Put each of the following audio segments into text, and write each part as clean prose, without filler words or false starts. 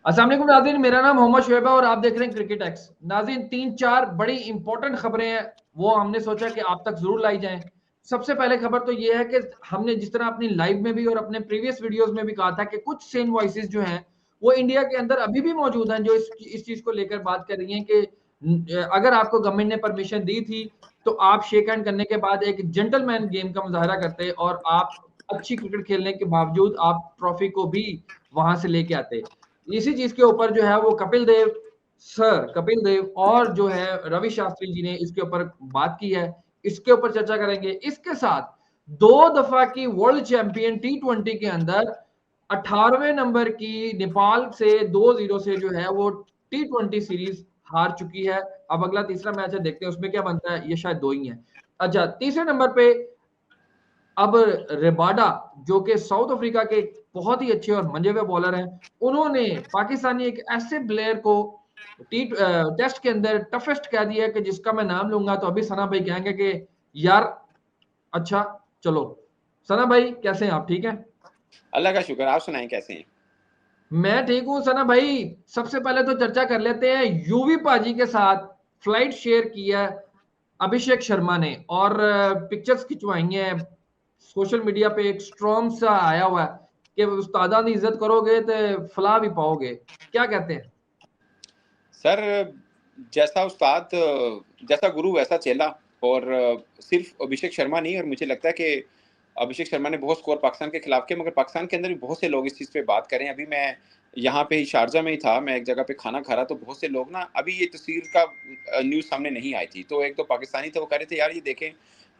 अस्सलाम वालेकुम नाज़रीन, मेरा नाम मोहम्मद शुएब है और आप देख रहे हैं क्रिकेट एक्स। नाज़रीन, 3-4 बड़ी इंपॉर्टेंट खबरें हैं, वो हमने सोचा कि आप तक ज़रूर लाई जाएँ। सबसे पहले खबर तो ये है कि हमने जिस तरह अपनी लाइव में भी और अपने प्रीवियस वीडियोज़ में भी कहा था कि कुछ सेन वॉइसेज़ जो हैं, वो इंडिया के अंदर अभी भी मौजूद हैं, जो इस चीज़ को लेकर बात कर रही हैं कि अगर आपको गवर्नमेंट ने परमिशन दी थी, तो आप शेक हैंड करने के बाद एक जेंटलमैन गेम का मुज़ाहरा करते और आप अच्छी क्रिकेट खेलने के बावजूद आप ट्रॉफी को भी वहाँ से लेके आते। इसी चीज के ऊपर जो है वो कपिल देव और जो है रवि शास्त्री जी ने इसके ऊपर बात की है। इसके ऊपर चर्चा करेंगे। इसके साथ 2 दफा की वर्ल्ड चैंपियन टी20 के अंदर 18वें नंबर की नेपाल से 2-0 से जो है वो टी20 सीरीज हार चुकी है। अब अगला तीसरा मैच है, देखते हैं उसमें क्या बनता है। ये शायद 2 ही है। अच्छा, तीसरे नंबर पे अब रेबाडा, जो कि साउथ अफ्रीका के बहुत ही अच्छे और मंजे हुए बॉलर हैं, उन्होंने पाकिस्तानी एक ऐसे प्लेयर को टेस्ट के अंदर टफेस्ट कह दिया कि जिसका मैं नाम लूंगा तो अभी सना भाई कहेंगे कि यार अच्छा चलो। सना भाई कैसे हैं आप? ठीक हैं? अल्लाह का शुक्र। आप सुनाएं कैसे हैं? मैं ठीक हूँ सना भाई। सबसे पहले तो चर्चा कर लेते हैं, यूवी पाजी के साथ फ्लाइट शेयर किया अभिषेक शर्मा ने और पिक्चर्स खिंचवाई हैं सोशल मीडिया पे। एक स्ट्रॉन्ग सा आया हुआ है कि उस्तादा की इज्जत करोगे तो फला भी पाओगे। क्या कहते हैं? सर, जैसा उस्ताद जैसा गुरु वैसा चेला। और सिर्फ अभिषेक शर्मा नहीं, और मुझे लगता है कि अभिषेक शर्मा ने बहुत स्कोर पाकिस्तान के खिलाफ किया, मगर पाकिस्तान के अंदर भी बहुत से लोग इस चीज़ पे बात करें। अभी मैं यहाँ पे ही शारजा में ही था, मैं एक जगह पे खाना खा रहा, तो बहुत से लोग ना, अभी ये तस्वीर का न्यूज़ सामने नहीं आई थी, तो एक तो पाकिस्तानी थे, वो कह रहे थे यार ये देखें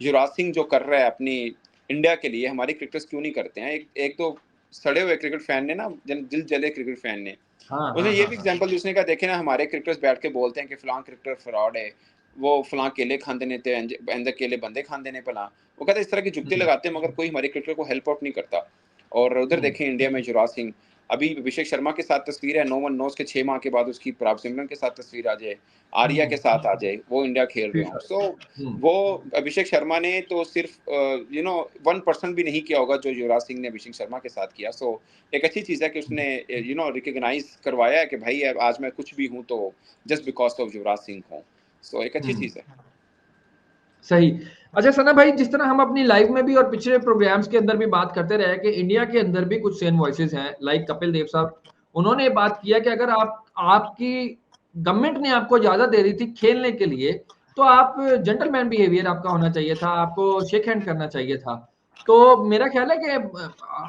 युवराज सिंह जो कर रहा है अपनी इंडिया के लिए, हमारे क्रिकेटर्स क्यों नहीं करते हैं। एक एक तो सड़े हुए क्रिकेट फैन ने ना, दिल जले क्रिकेट फैन ने हाँ उसने हाँ ये हाँ भी हाँ। एग्जांपल उसने कहा, देखे ना हमारे क्रिकेटर्स बैठ के बोलते हैं कि फलां क्रिकेटर फ्रॉड है, वो फलां केले खान देने थे, अंदर केले बंदे खान देने फलां। वो कहते इस तरह की जुगते लगाते हैं, मगर कोई हमारे क्रिकेटर को हेल्प आउट नहीं करता। और उधर देखें इंडिया में युवराज सिंह, अभी अभिषेक शर्मा के साथ तस्वीर है, नो वन नोस के 6 माह के बाद उसकी प्राप सिमरन के साथ तस्वीर आ जाए, आर्या के साथ आ जाए, वो इंडिया खेल रहे हो। सो वो अभिषेक शर्मा ने तो सिर्फ 1% भी नहीं किया होगा जो युवराज सिंह ने अभिषेक शर्मा के साथ किया। सो एक अच्छी चीज़ है कि उसने रिकॉग्नाइज करवाया है कि भाई अब आज मैं कुछ भी हूँ तो just because of Yuvraj Singh हूँ। सो एक अच्छी चीज़ है। सही। अच्छा सना भाई, जिस तरह हम अपनी लाइव में भी और पिछले प्रोग्राम्स के अंदर भी बात करते रहे कि इंडिया के अंदर भी कुछ सेन वॉइसेस हैं, लाइक कपिल देव साहब, उन्होंने ये बात किया कि अगर आपकी गवर्नमेंट ने आपको इजाजत दे दी थी खेलने के लिए, तो आप जेंटलमैन बिहेवियर आपका होना चाहिए था, आपको शेक हैंड करना चाहिए था। तो मेरा ख्याल है कि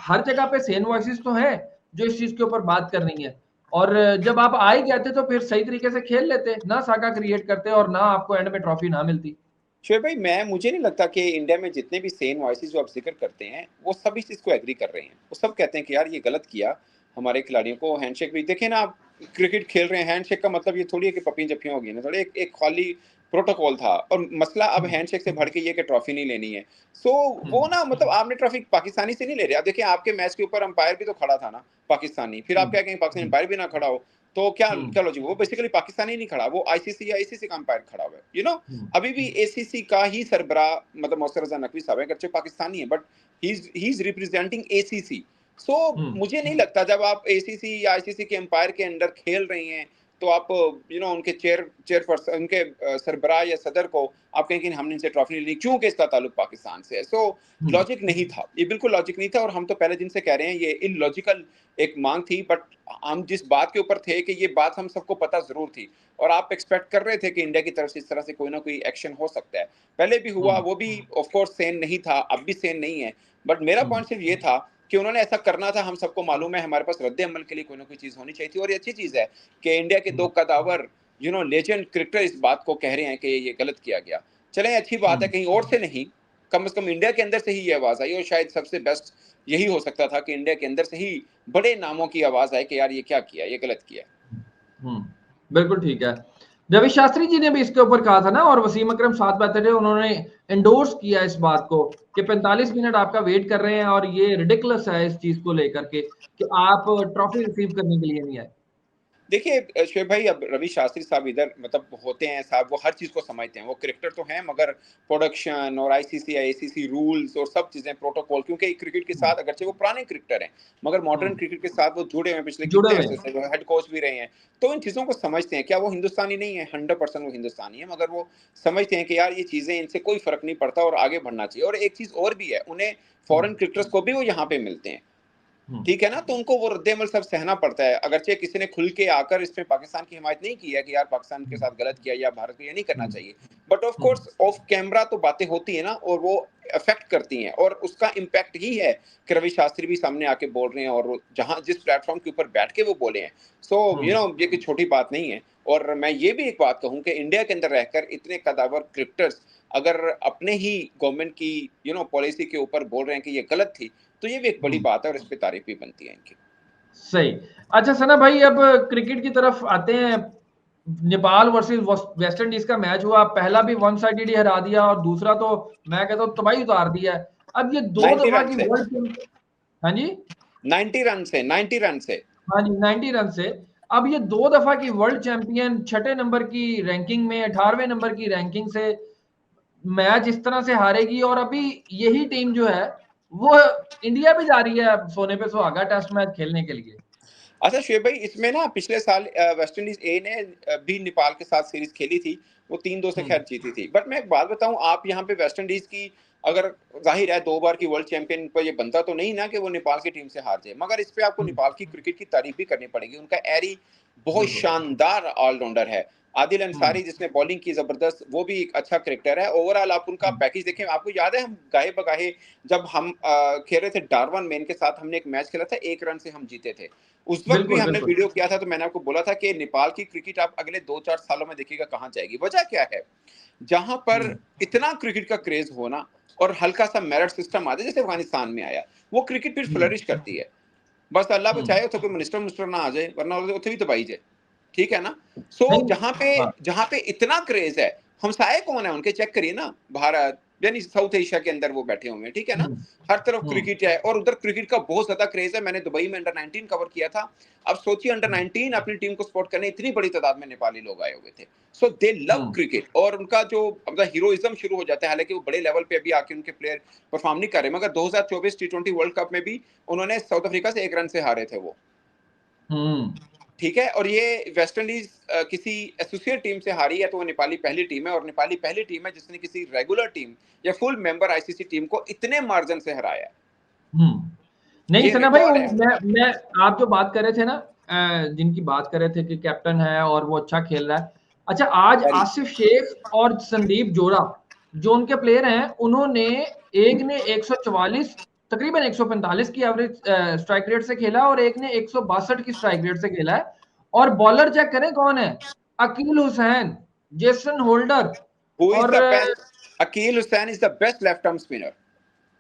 हर जगह पे सेन वॉइसेस तो है जो इस चीज के ऊपर बात कर रही है। और जब आप आ ही गए थे तो फिर सही तरीके से खेल लेते, ना साका क्रिएट करते और ना आपको एंड में ट्रॉफी ना मिलती। शोएब भाई, मुझे नहीं लगता कि इंडिया में जितने भी सेन वॉइसेस जो आप जिक्र करते हैं वो सब इस चीज़ को एग्री कर रहे हैं। वो सब कहते हैं कि यार ये गलत किया, हमारे खिलाड़ियों को हैंडशेक भी देखें ना। आप क्रिकेट खेल रहे हैं, हैंडशेक का मतलब ये थोड़ी है कि पपी जप्पियां होगी ना, थोड़ी एक खाली प्रोटोकॉल था। और मसला अब हैंडशेक से बढ़ के ये कि ट्रॉफी नहीं लेनी है। सो वो ना, मतलब आपने ट्रॉफी पाकिस्तानी से नहीं ले रहे। अब देखिए आपके मैच के ऊपर अंपायर भी तो खड़ा था ना, पाकिस्तानी। फिर आप क्या कहेंगे पाकिस्तानी अंपायर भी ना खड़ा हो, तो क्या क्या लॉजिक? वो बेसिकली पाकिस्तानी नहीं खड़ा, वो आईसीसी या आईसीसी का अंपायर खड़ा हुआ है, अभी भी एसीसी का ही सरबरा, मतलब मौसर रजा नकवी साहब है, अगरचे पाकिस्तानी है, but he is representing ACC. So मुझे नहीं लगता जब आप एसीसी या आईसीसी के अंपायर के अंडर खेल रहे हैं तो आप उनके चेयरपर्सन, उनके सरबराह या सदर को आप कहें कि हमने इनसे ट्रॉफी नहीं ली क्योंकि इसका ताल्लुक पाकिस्तान से है। सो लॉजिक नहीं था, ये बिल्कुल लॉजिक नहीं था। और हम तो पहले दिन से कह रहे हैं ये इलॉजिकल एक मांग थी, बट हम जिस बात के ऊपर थे कि ये बात हम सबको पता जरूर थी, और आप एक्सपेक्ट कर रहे थे कि इंडिया की तरफ से इस तरह से कोई ना कोई एक्शन हो सकता है। पहले भी हुआ, वो भी ऑफ कोर्स सेन नहीं था, अब भी सेन नहीं है। बट मेरा पॉइंट सिर्फ ये था कि उन्होंने ऐसा करना था, हम सबको मालूम है, हमारे पास रद्द अमल के लिए कोई ना कोई चीज होनी चाहिए थी। और ये अच्छी चीज है कि इंडिया के 2 कदावर लेजेंड क्रिकेटर इस बात को कह रहे हैं कि ये गलत किया गया। चलें, अच्छी बात है, कहीं और से नहीं, कम से कम इंडिया के अंदर से ही ये आवाज आई। और शायद सबसे बेस्ट यही हो सकता था कि इंडिया के अंदर से ही बड़े नामों की आवाज आए कि यार ये क्या किया, ये गलत किया। बिल्कुल ठीक है। रवि शास्त्री जी ने भी इसके ऊपर कहा था ना, और वसीम अकरम साथ बैठे थे, उन्होंने एंडोर्स किया इस बात को कि 45 मिनट आपका वेट कर रहे हैं और ये रिडिकुलस है इस चीज को लेकर के कि आप ट्रॉफी रिसीव करने के लिए नहीं आए। देखिए शोएब भाई, अब रवि शास्त्री साहब इधर मतलब होते हैं साहब, वो हर चीज को समझते हैं, वो क्रिकेटर तो हैं मगर प्रोडक्शन और आईसीसी आईसीसी रूल्स और सब चीजें प्रोटोकॉल, क्योंकि क्रिकेट के साथ अगरचे वो पुराने क्रिकेटर हैं मगर मॉडर्न क्रिकेट के साथ वो जुड़े हुए हैं, पिछले जुड़े कितने हुए अरसे हैं। से वो हेड कोच भी रहे हैं, तो इन चीजों को समझते हैं। क्या वो हिंदुस्तानी नहीं है? 100% वो हिंदुस्तानी है, मगर वो समझते हैं कि यार ये चीजें इनसे कोई फर्क नहीं पड़ता और आगे बढ़ना चाहिए। और एक चीज और भी है, उन्हें फॉरेन क्रिकेटर्स को भी वो यहाँ पे मिलते हैं, ठीक है ना, तो उनको वो रद्देमल सब सहना पड़ता है। अगरचे किसी ने खुल के आकर इसमें पाकिस्तान की हिमायत नहीं की है कि यार पाकिस्तान के साथ गलत किया या भारत को ये नहीं करना चाहिए, but of course of camera तो बातें होती है ना, और वो अफेक्ट करती हैं, और उसका इम्पैक्ट ही है कि रवि शास्त्री भी सामने आके बोल रहे हैं और जहां जिस प्लेटफॉर्म के ऊपर बैठ के वो बोले हैं। सो ये कोई छोटी बात नहीं है। और मैं ये भी एक बात कहूं कि इंडिया के अंदर रहकर इतने कदावर क्रिकेटर्स अगर अपने ही गवर्नमेंट की पॉलिसी के ऊपर बोल रहे हैं कि ये गलत थी, तो ये भी एक बड़ी बात है और इस पे तारीफ भी बनती है इनकी। सही। अच्छा सना भाई, अब क्रिकेट की तरफ आते हैं। नेपाल वर्सेस वेस्ट इंडीज का मैच हुआ, पहला भी वन साइडेड ही हरा दिया और दूसरा तो मैं कहता हूँ तबाही उतार दिया है। अब ये 2 90 दफा रन की से वर्ल्ड, हाँ जी 90 रन से 90 रन से हाँ जी 90 रन से। अब ये 2 दफा की वर्ल्ड चैंपियन 6 नंबर की रैंकिंग में 18वें नंबर की रैंकिंग से मैच इस तरह से हारेगी, और अभी यही टीम जो है वो इंडिया भी जा रही है सोने पे सुहागा टेस्ट मैच खेलने के लिए। अच्छा शोएब भाई, इसमें ना पिछले साल वेस्ट इंडीज ए ने भी नेपाल के साथ सीरीज खेली थी, वो 3-2 से खैर जीती थी। बट मैं एक बात बताऊं, आप यहाँ पे वेस्ट इंडीज की अगर जाहिर है 2 बार की वर्ल्ड चैंपियन पर ये बनता तो नहीं ना कि वो नेपाल की टीम से हार जाए, मगर इस पे आपको नेपाल की क्रिकेट की तारीफ भी करनी पड़ेगी। उनका एरी बहुत बिल्कुल। शानदार ऑलराउंडर है। आदिल अंसारी जिसने बॉलिंग की जबरदस्त, वो भी एक अच्छा क्रिकेटर है। ओवरऑल आप उनका पैकेज देखें, आपको याद है हम गाहे बगाहे जब हम खेल रहे थे डारवन मेन के साथ, हमने एक मैच खेला था, 1 रन से हम जीते थे। उस वक्त भी बिल्कुल हमने बिल्कुल। वीडियो किया था, तो मैंने आपको बोला था कि नेपाल की क्रिकेट आप अगले 2-4 सालों में देखिएगा कहां जाएगी। वजह क्या है? जहां पर इतना क्रिकेट का क्रेज होना और हल्का सा मेरिट सिस्टम आ जाए जैसे अफगानिस्तान में आया, वो क्रिकेट फिर फ्लरिश करती है। बस अल्लाह बचाए तो कोई मिनिस्टर मिनिस्टर ना आ जाए, वरना उसे भी तबाही जाए, ठीक है ना। सो नहीं। हाँ। जहां पे इतना क्रेज है, हमसाए कौन है उनके, चेक करिए ना, भारत यानी साउथ एशिया के अंदर वो बैठे हुए हैं, ठीक है ना। हर तरफ क्रिकेट है और उधर क्रिकेट का बहुत ज्यादा क्रेज है। मैंने दुबई में अंडर 19 कवर किया था। अब सोचिए अंडर 19 अपनी टीम को सपोर्ट करने इतनी बड़ी तादाद में नेपाली लोग आए हुए थे। सो दे लव क्रिकेट, और उनका जो मतलब हीरोइज्म शुरू हो जाता है। हालांकि वो बड़े लेवल पे अभी आके उनके प्लेयर परफॉर्म नहीं कर रहे, मगर 2024 T20 वर्ल्ड कप में भी उन्होंने साउथ अफ्रीका से 1 रन से हारे थे वो, ठीक है। और ये वेस्ट इंडीज किसी एसोसिएट टीम से हारी है, तो वो नेपाली पहली टीम है, और नेपाली पहली टीम है जिसने किसी रेगुलर टीम या फुल मेंबर आईसीसी टीम को इतने मार्जिन से हराया है। नहीं ये सना भाई, रिकॉर्ड है। मैं आप जो बात कर रहे थे ना, जिनकी बात कर रहे थे कि कैप्टन है और वो अच्छा खेल रहा है। अच्छा, आज वेरी आसिफ शेख और संदीप जोरा जो उनके प्लेयर हैं, उन्होंने एक ने 144 तकरीबन 145 की एवरेज स्ट्राइक रेट से खेला और एक ने 162 की स्ट्राइक रेट से खेला है। और बॉलर चेक करें कौन है, Akeal Hosein, Jason Holder who is और the best? Akeal Hosein is the best left arm spinner.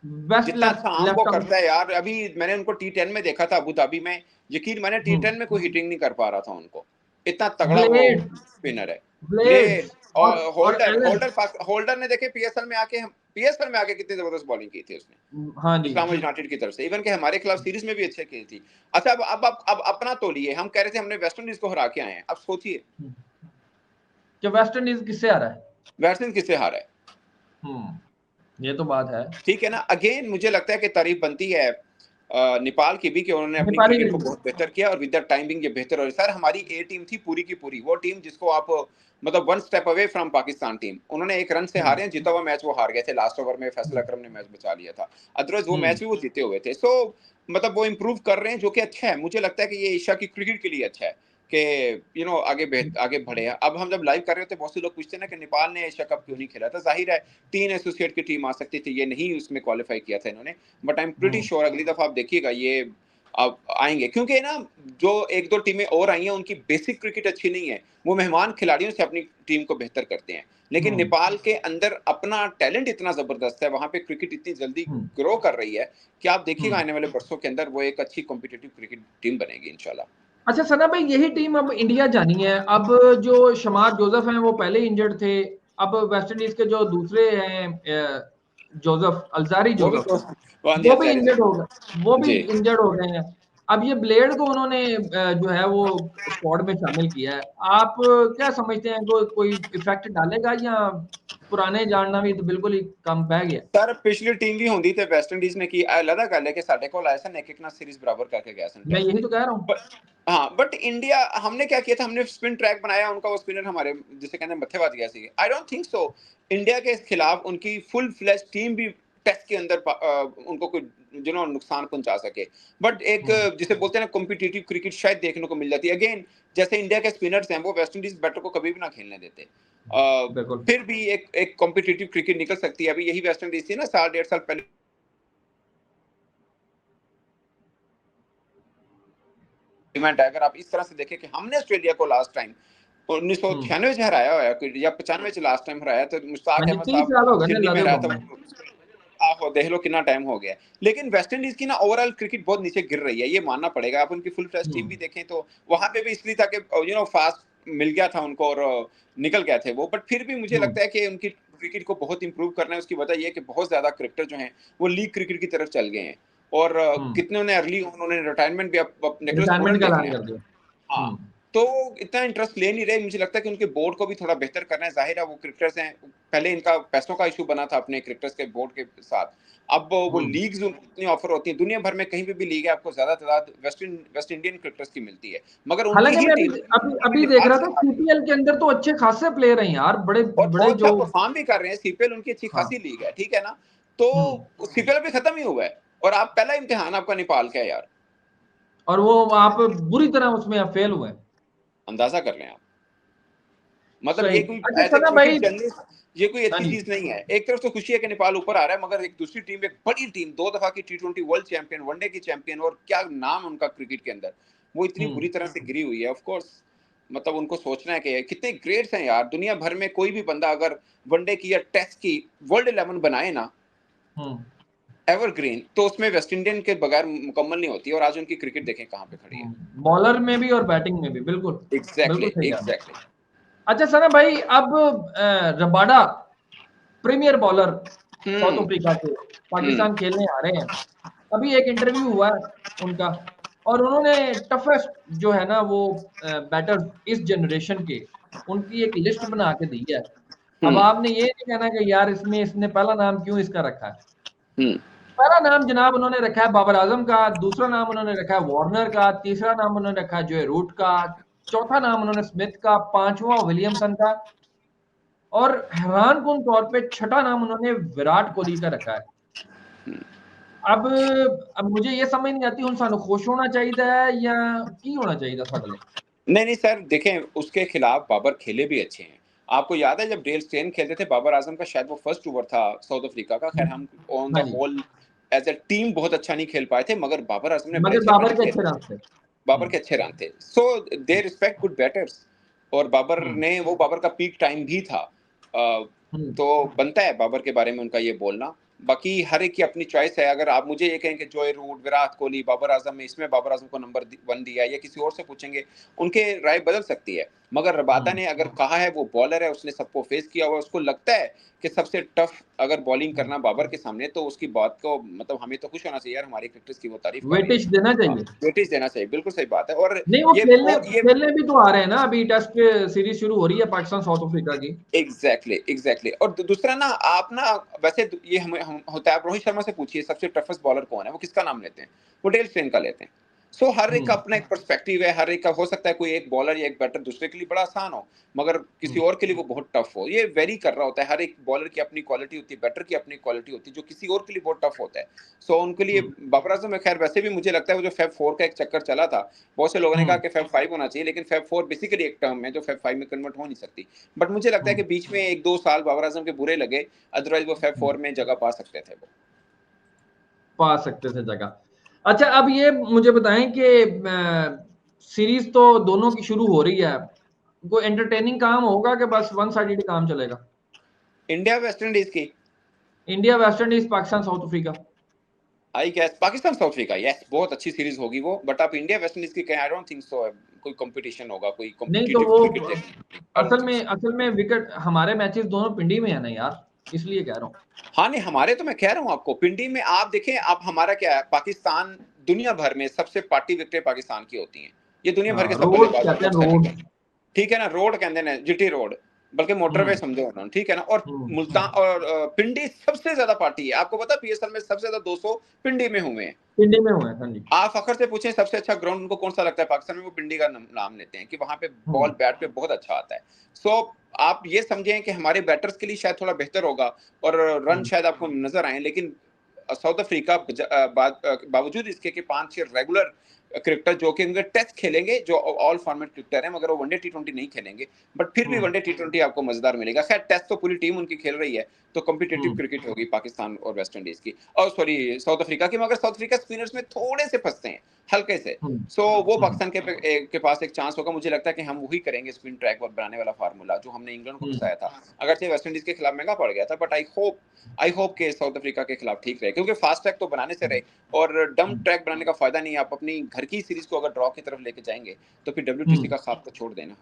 Best जितना अच्छा आर्म वो लेफ्ट आर्म। करता है यार, अभी मैंने उनको T10 में देखा था अबू धाबी में, यकीन मैंने T10 में कोई हिटिंग नहीं कर पा रहा था उनको, इतना तगड़ा वो ब्लेड स्पिनर है। ब्लेड ब्लेड और और होल्डर एलन। होल्डर ने देखे पीएसएल में आके कितनी जबरदस्त बॉलिंग की थी उसने हाँ जी। इस्लाम यूनाइटेड की तरफ से, इवन के हमारे खिलाफ सीरीज में भी अच्छे खेली थी। अच्छा अब अपना तोलिए, हम कह रहे थे हमने वेस्ट इंडीज को हरा के आए हैं, अब सोचिए कि वेस्ट इंडीज किससे आ रहा है। वेस्ट इंडीज किससे हारा है। ये तो बात है। ठीक है ना। अगेन मुझे लगता है कि तारीफ बनती है नेपाल की भी कि उन्होंने अपनी नेपाली क्रिकेट को क्रिकेट। बहुत बेहतर किया, और विद द टाइमिंग ये बेहतर हो। सर हमारी ए टीम थी पूरी की पूरी, वो टीम जिसको आप मतलब 1 step away from Pakistan team, उन्होंने 1 रन से हारे हैं, जीता हुआ मैच वो हार गए थे, लास्ट ओवर में फैसल अकरम ने मैच बचा लिया था, अदरवाइज वो मैच भी वो जीते हुए थे। सो मतलब वो इम्प्रूव कर रहे हैं, जो कि अच्छा है। मुझे लगता है कि ये एशिया की क्रिकेट के लिए अच्छा है कि आगे बढ़े। अब हम जब लाइव कर रहे थे, बहुत से लोग पूछते हैं ना कि नेपाल ने एशिया कप क्यों नहीं खेला था। जाहिर है 3 एसोसिएट की टीम आ सकती थी, ये नहीं उसमें क्वालिफाई किया था इन्होंने, but I am pretty sure अगली दफा आप देखिएगा ये अब आएंगे, क्योंकि ना जो 1-2 टीमें और आई हैं उनकी बेसिक क्रिकेट अच्छी नहीं है, वो मेहमान खिलाड़ियों से अपनी टीम को बेहतर करते हैं। लेकिन नेपाल के अंदर अपना टैलेंट इतना जबरदस्त है, वहां पे क्रिकेट इतनी जल्दी ग्रो कर रही है कि आप देखिएगा आने वाले वर्षों के अंदर वो एक अच्छी कॉम्पिटिटिव क्रिकेट टीम बनेगी इंशाल्लाह। अच्छा सना भाई, यही टीम अब इंडिया जानी है। अब जो शमार जोसेफ हैं वो पहले इंजर्ड थे। अब वेस्ट इंडीज के जो दूसरे हैं जोसेफ, अल्जारी वो भी जोसेफ, तो हाँ जी, वो भी अंसारी इंजर्ड साहब हो गए, वो भी जी इंजर्ड हो गए हैं। अब ये ब्लेड को उन्होंने जो है वो स्क्वाड में शामिल किया है। आप क्या समझते हैं, कोई इफेक्ट डालेगा, या पुराने जानना भी तो बिल्कुल ही कम बह गया? सर पिछली टीम भी ਹੁੰਦੀ ਤੇ ਵੈਸਟ ਇੰਡੀਜ਼ ਨੇ ਕੀ ਅਲੱਗ ਗੱਲ ਹੈ ਕਿ ਸਾਡੇ ਕੋਲ ਆਇਆ ਸਨ एक ना सीरीज बराबर करके गया सन मैं टेस्ट यही में। तो कह रहा हूँ। हाँ बट इंडिया हमने क्या किया था, हमने स्पिन ट्रैक बनाया, उनका वो स्पिनर हमारे जिसे कहते हैं मत्थेबाज गया सी। I don't think so India के खिलाफ उनकी फुल फ्लैश टीम भी टेस्ट के अंदर उनको कोई जो नुकसान पहुंचा सके। बट एक जिसे बोलते हैं ना कॉम्पिटिटिव क्रिकेट शायद देखने को मिल जाती है अगेन। जैसे इंडिया के स्पिनर्स हैं वो वेस्ट इंडीज बैटर को कभी भी ना खेलने देते, बिल्कुल। फिर भी एक कॉम्पिटिटिव क्रिकेट निकल सकती है। अभी यही वेस्ट इंडीज थी ना 1.5 साल पहले इवेंट है। अगर आप इस तरह से देखें कि हमने ऑस्ट्रेलिया को लास्ट टाइम 1996 से हराया हुआ है या 95 से लास्ट टाइम हराया, तो मुश्ताक हाँ जी, अहमद 30 साहब साल हो गए ना सिडनी में लादे हराया को। था। आहो देख लो कितना टाइम हो गया। लेकिन वेस्ट इंडीज की ना ओवरऑल क्रिकेट बहुत नीचे गिर रही है, ये मानना पड़ेगा। आप उनकी फुल फ्लैश टीम भी देखें तो वहां पे भी इसलिए था कि फास्ट मिल गया था उनको और निकल गए थे वो। बट फिर भी मुझे लगता है कि उनकी क्रिकेट को बहुत इंप्रूव करना है। उसकी वजह यह है कि बहुत ज्यादा क्रिकेटर जो हैं वो लीग क्रिकेट की तरफ चल गए हैं और कितने ने अर्ली उन्होंने रिटायरमेंट भी अब निकोलस पूरन रिटायरमेंट का देख ऐलान लें। कर दिया। हाँ, तो इतना इंटरेस्ट ले नहीं रहे। मुझे लगता है कि उनके बोर्ड को भी थोड़ा बेहतर करना है। जाहिर है वो क्रिकेटर्स हैं, पहले इनका पैसों का इशू बना था अपने क्रिकेटर्स के बोर्ड के साथ। अब वो लीग्स इतनी ऑफर होती है दुनिया भर में, कहीं पे भी लीग है आपको ज्यादा तादाद वेस्ट इंडियन क्रिकेटर्स की मिलती है, मगर उनकी हालांकि ही मैं टीम अभी देख रहा था सीपीएल के अंदर तो अच्छे खासे प्लेयर हैं यार, बड़े और बड़े बहुत जो। अच्छा परफॉर्म भी कर रहे हैं। सीपीएल उनकी अच्छी हाँ। खासी लीग है, ठीक है ना। तो सीपीएल भी खत्म ही हुआ है और आप पहला इम्तिहान आपका नेपाल का है यार, और वो आप बुरी तरह उसमें फेल हुए। अंदाजा कर लें आप। मतलब सही। ये कोई अच्छा ऐसे सना भाई। क्रिकेट जर्नलिस्ट, ये कोई हाँ अच्छी जी। चीज नहीं है। एक तरफ तो खुशी है कि नेपाल ऊपर आ रहा है, मगर एक दूसरी टीम, एक बड़ी टीम, 2 दफा की T20 वर्ल्ड चैंपियन, वनडे की चैंपियन, और क्या नाम उनका क्रिकेट के अंदर, वो इतनी बुरी तरह से गिरी हुई है। ऑफ कोर्स मतलब उनको सोचना है कि कितने ग्रेट्स हैं यार दुनिया भर में। कोई भी बंदा अगर वनडे की या टेस्ट की वर्ल्ड 11 बनाए ना एवरग्रीन, तो उसमें वेस्ट इंडियन के बगैर मुकम्मल नहीं होती। और आज उनकी क्रिकेट देखें कहाँ पे खड़ी है। बॉलर में भी और बैटिंग में भी बिल्कुल। एग्जैक्टली बिल्कुल सही कहा। एग्जैक्टली। अच्छा सना भाई, अब Rabada premier bowler South Africa से पाकिस्तान खेलने आ रहे हैं। अभी एक इंटरव्यू हुआ है उनका, और उन्होंने टफेस्ट जो है ना वो बैटर इस जनरेशन के, उनकी एक लिस्ट बना के दी है। अब आपने ये नहीं कहना कि यार इसमें इसने पहला नाम क्यों इसका रखा है। पहला नाम जनाब उन्होंने रखा है बाबर आजम का, दूसरा नाम उन्होंने रखा है वार्नर का, तीसरा नाम उन्होंने रखा है जो रूट का, चौथा नाम उन्होंने स्मिथ का, पांचवा विलियमसन का, और हैरानकुन तौर पे छठा नाम उन्होंने विराट कोहली का रखा है। अब मुझे ये समझ नहीं आती, उन सानू खुश होना चाहिए या की होना चाहिए साडे लिए। नहीं सर देखें, उसके खिलाफ बाबर खेले भी अच्छे हैं। आपको याद है जब डेल स्टेन खेलते थे, बाबर आजम का शायद वो फर्स्ट ओवर था साउथ अफ्रीका का। खैर हम ऑन हाँ द जी। होल एज अ टीम बहुत अच्छा नहीं खेल पाए थे, मगर बाबर आजम ने बड़े मगर अच्छे बाबर रन के खेले। अच्छे रन थे। बाबर के अच्छे रन थे, सो दे रिस्पेक्ट गुड बैटर्स। और बाबर ने, वो बाबर का पीक टाइम भी था, तो बनता है बाबर के बारे में उनका ये बोलना। बाकी हर एक की अपनी चॉइस है। अगर आप मुझे ये कहें कि जोए रूट, विराट कोहली, बाबर आजम में, इसमें बाबर आजम को नंबर 1 दिया है, या किसी और से पूछेंगे, उनके राय बदल सकती है। मगर रबादा ने अगर कहा है, वो बॉलर है, उसने सबको फेस किया हुआ, उसको लगता है कि सबसे टफ अगर बॉलिंग करना बाबर के सामने, तो उसकी बात को मतलब हमें तो खुश होना चाहिए यार, हमारे क्रिकेटर्स की वो तारीफ कर रही है। वेटेज देना चाहिए। वेटेज देना चाहिए, बिल्कुल सही बात है। और नहीं वो ये खेलने भी तो आ रहे हैं ना, अभी टेस्ट सीरीज शुरू हो रही है पाकिस्तान साउथ अफ्रीका की। एग्जैक्टली। और दूसरा ना, आप ना वैसे ये हम होता है, आप रोहित शर्मा से पूछिए सबसे टफेस्ट बॉलर कौन है, वो किसका नाम लेते हैं? वो डेल स्टेन का लेते हैं। सो हर एक का अपना एक पर्सपेक्टिव है, हर एक का हो सकता है कोई एक बॉलर या एक बैटर दूसरे के लिए बड़ा आसान हो, मगर किसी और के लिए वो बहुत टफ हो। ये वेरी कर रहा होता है। हर एक बॉलर की अपनी क्वालिटी होती है, बैटर की अपनी क्वालिटी होती है, जो किसी और के लिए बहुत टफ होता है। सो उनके लिए बाबर आजम में, खैर वैसे भी मुझे लगता है वो जो फैब 4 का एक चक्कर चला था, बहुत से लोगों ने कहा कि फैब 5 होना चाहिए, लेकिन फैब 4 बेसिकली एक टर्म है जो फैब 5 में कन्वर्ट हो नहीं सकती। बट मुझे लगता है कि बीच में 1-2 साल बाबर आजम के बुरे लगे, अदरवाइज वो फैब 4 में जगह पा सकते थे। वो पा सकते थे जगह। अच्छा अब ये मुझे बताएं कि सीरीज तो दोनों की शुरू हो रही है, कोई एंटरटेनिंग काम होगा कि बस वन साइडेड काम चलेगा? इंडिया वेस्ट इंडीज की, India West Indies, Pakistan South Africa. I guess Pakistan South Africa, yes बहुत अच्छी सीरीज होगी वो। बट आप इंडिया वेस्ट इंडीज की कहें, आई डोंट थिंक सो कोई कंपटीशन होगा, कोई नहीं तो कॉम्पिटिटिव वो क्रिकेट देखने, आई डोंट थिंक सो। असल में विकेट हमारे मैचेस दोनों पिंडी में है ना यार, इसलिए कह रहा हूँ। हाँ नहीं, हमारे तो मैं कह रहा हूँ आपको, पिंडी में आप देखें, आप हमारा क्या है, पाकिस्तान दुनिया भर में सबसे पार्टी विकेटें पाकिस्तान की होती हैं। ये दुनिया भर के सब रोड बल्लेबाज कहते हैं, मतलब रोड। सेलेक्ट हैं, ठीक है ना, रोड कहते हैं, जीटी रोड, बल्कि मोटरवे समझो उन्होंने, ठीक है ना। और मुल्तान और पिंडी सबसे ज्यादा पार्टी है, आपको पता पीएसएल में सबसे ज्यादा 200 पिंडी में हुए हैं, पिंडी में हुए हैं। हाँ जी। आप फखर से पूछें सबसे अच्छा ग्राउंड उनको कौन सा लगता है पाकिस्तान में, वो पिंडी का नाम लेते हैं कि वहां पे बॉल बैट पे बहुत अच्छा आता है। सो आप ये समझें कि हमारे बैटर्स के लिए शायद थोड़ा बेहतर होगा और रन शायद आपको नजर आए, लेकिन साउथ अफ्रीका बावजूद इसके कि 5-6 रेगुलर क्रिकेटर जो कि उनके टेस्ट खेलेंगे, जो ऑल फॉर्मेट क्रिकेटर हैं, मगर वो वनडे टी20 नहीं खेलेंगे, बट फिर भी वनडे टी20 आपको मजेदार मिलेगा। खैर टेस्ट तो पूरी टीम उनकी खेल रही है, तो कॉम्पिटिटिव क्रिकेट होगी पाकिस्तान और वेस्ट इंडीज की, और सॉरी साउथ अफ्रीका की, मगर साउथ अफ्रीका स्पिनर्स में थोड़े से फंसते हैं, हल्के से। सो वो पाकिस्तान के पास एक चांस होगा, मुझे लगता है कि हम वही करेंगे स्पिन ट्रैक बनाने वाला फार्मूला जो हमने इंग्लैंड को फंसाया था, अगर से वेस्ट इंडीज के खिलाफ महंगा पड़ गया था, बट आई होप के साउथ अफ्रीका के खिलाफ ठीक रहे, क्योंकि फास्ट ट्रैक तो बनाने से रहे, और डम ट्रैक बनाने का फायदा नहीं है। आप अपनी घर की सीरीज को अगर ड्रॉ की तरफ लेके जाएंगे तो फिर WTC का ख्वाब तो छोड़ देना।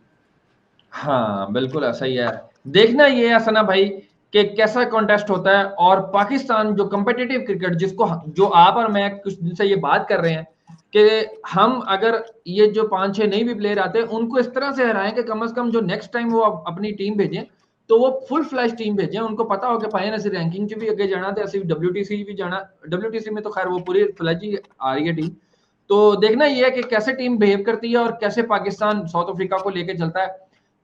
हाँ बिल्कुल ऐसा ही है। देखना ये है सना भाई कि कैसा कॉन्टेस्ट होता है, और पाकिस्तान जो कम्पिटिटिव क्रिकेट जिसको जो आप और मैं कुछ दिन से ये बात कर रहे हैं कि हम अगर ये जो 5-6 नई भी प्लेयर आते हैं उनको इस तरह से हराएं कि कम से कम जो नेक्स्ट टाइम वो अपनी टीम भेजें तो वो फुल फ्लैश टीम भेजें, उनको पता हो कि भाई ने रैंकिंग भी अगे जाना तो ऐसे WTC भी जाना। WTC में तो खैर वो पूरी फ्लैश ही आ रही है टीम। तो देखना ये है कि कैसे टीम बिहेव करती है और कैसे पाकिस्तान साउथ अफ्रीका को लेके चलता है।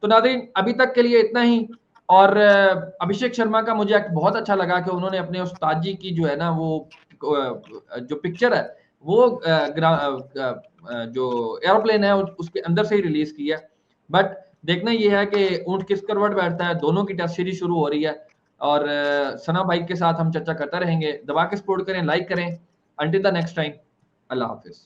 तो नाज़रीन अभी तक के लिए इतना ही। और अभिषेक शर्मा का मुझे बहुत अच्छा लगा कि उन्होंने अपने उस्ताद जी की जो है ना वो जो पिक्चर है वो जो एरोप्लेन है उसके अंदर से ही रिलीज की है। बट देखना ये है कि ऊंट किस करवट बैठता है, दोनों की टेस्ट सीरीज शुरू हो रही है, और सना भाई के साथ हम चर्चा करते रहेंगे। दबा के सपोर्ट करें, लाइक करें। Until the next time, Allah Hafiz.